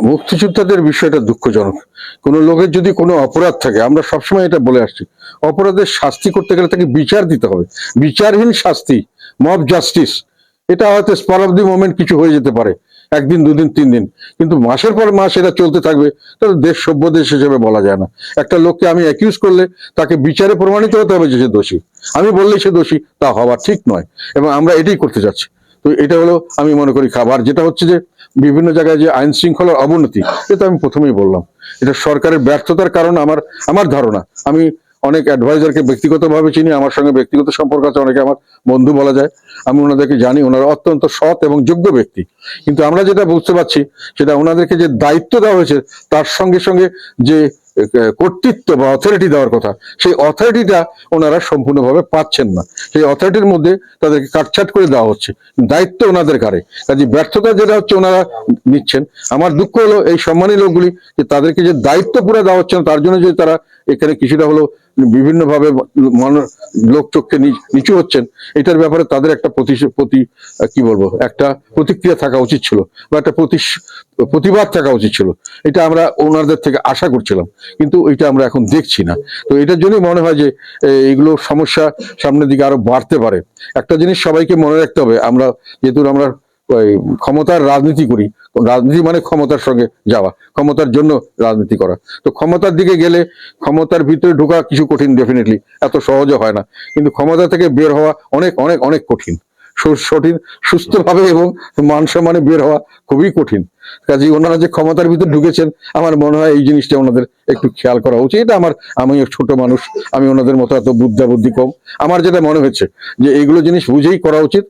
মুক্তিযোদ্ধাদের বিষয়টা দুঃখজনক। কোনো লোকের যদি কোনো অপরাধ থাকে, আমরা সবসময় এটা বলে আসছি, অপরাধের শাস্তি করতে গেলে তাকে বিচার দিতে হবে। বিচারহীন শাস্তি, মব জাস্টিস, এটা হয়তো স্পর অফ দি মোমেন্ট কিছু হয়ে যেতে পারে, একদিন দুদিন তিন দিন, কিন্তু মাসের পর মাস এটা চলতে থাকবে, তাহলে দেশ সভ্য দেশ হিসেবে বলা যায় না। একটা লোককে আমি অ্যাকিউজ করলে তাকে বিচারে প্রমাণিত হতে হবে যে সে দোষী। আমি বললেই সে দোষী তা হওয়া ঠিক নয়, এবং আমরা এটাই করতে যাচ্ছি। তো এটা হলো আমি মনে করি খাবার যেটা হচ্ছে যে বিভিন্ন জায়গায় যে আইন শৃঙ্খলার অবনতি, এটা আমি প্রথমেই বললাম, এটা সরকারের ব্যর্থতার কারণ। আমার আমার ধারণা, আমি অনেক অ্যাডভাইজারকে ব্যক্তিগতভাবে চিনি, আমার সঙ্গে ব্যক্তিগত সম্পর্ক আছে, অনেকে আমার বন্ধু বলা যায়, আমি ওনাদেরকে জানি, ওনারা অত্যন্ত সৎ এবং যোগ্য ব্যক্তি। কিন্তু আমরা যেটা বুঝতে পারছি, সেটা ওনাদেরকে যে দায়িত্ব দেওয়া হয়েছে তার সঙ্গে সঙ্গে যে কর্তৃত্ব বা অথরিটি দেওয়ার কথা, সেই অথরিটিটা ওনারা সম্পূর্ণভাবে পাচ্ছেন না। সেই অথরিটির মধ্যে তাদেরকে কাটছাট করে দেওয়া হচ্ছে, দায়িত্ব ওনাদের কারে। কাজে ব্যর্থতা যেটা হচ্ছে ওনারা নিচ্ছেন। আমার দুঃখ হলো এই সম্মানী লোকগুলি যে তাদেরকে যে দায়িত্ব পুরো দেওয়া হচ্ছে না, তার জন্য যে তারা এখানে কিছুটা হলো বিভিন্ন ভাবে লোক চোখকে নিচু হচ্ছেন, এটার ব্যাপারে তাদের একটা কি বলবো, একটা প্রতিক্রিয়া থাকা উচিত ছিল, বা একটা প্রতিবাদ থাকা উচিত ছিল। এটা আমরা ওনাদের থেকে আশা করছিলাম, কিন্তু এটা আমরা এখন দেখছি না। তো এটার জন্যই মনে হয় যে এইগুলো সমস্যা সামনের দিকে আরো বাড়তে পারে। একটা জিনিস সবাইকে মনে রাখতে হবে, আমরা যেহেতু আমরা ক্ষমতার রাজনীতি করি, রাজনীতি মানে ক্ষমতার সঙ্গে যাওয়া, ক্ষমতার জন্য রাজনীতি করা। তো ক্ষমতার দিকে গেলে ক্ষমতার ভিতরে ঢোকা কিছু কঠিন, ডেফিনেটলি এত সহজে হয় না, কিন্তু ক্ষমতা থেকে বের হওয়া অনেক অনেক অনেক কঠিন। সঠিক সুস্থভাবে এবং মান সম্মানে বের হওয়া খুবই কঠিন। কাজে ওনারা যে ক্ষমতার ভিতরে ঢুকেছেন, আমার মনে হয় এই জিনিসটা ওনাদের একটু খেয়াল করা উচিত। এটা আমি ছোট মানুষ, আমি ওনাদের মতো এত বুদ্ধি কম। আমার যেটা মনে হচ্ছে যে এইগুলো জিনিস বুঝেই করা উচিত।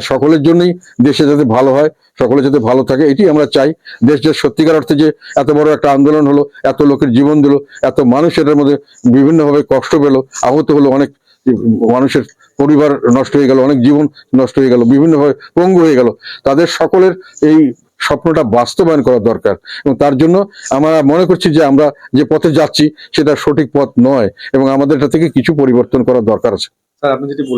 সকলের জন্যই দেশে যাতে ভালো হয়, সকলে যাতে ভালো থাকে, এটি আমরা চাই। দেশ যে সত্যিকার অর্থে যে এত বড় একটা আন্দোলন হলো, এত লোকের জীবন দিল, এত মানুষ এটার মধ্যে বিভিন্নভাবে কষ্ট পেল, আহত হলো, অনেক মানুষের পরিবার নষ্ট হয়ে গেল, অনেক জীবন নষ্ট হয়ে গেল, বিভিন্নভাবে পঙ্গু হয়ে গেল, তাদের সকলের এই স্বপ্নটা বাস্তবায়ন করা দরকার। এবং তার জন্য আমরা মনে করছি যে আমরা যে পথে যাচ্ছি সেটা সঠিক পথ নয়, এবং আমাদের এটা থেকে কিছু পরিবর্তন করা দরকার আছে। স্যার, আপনি যেটি বলেন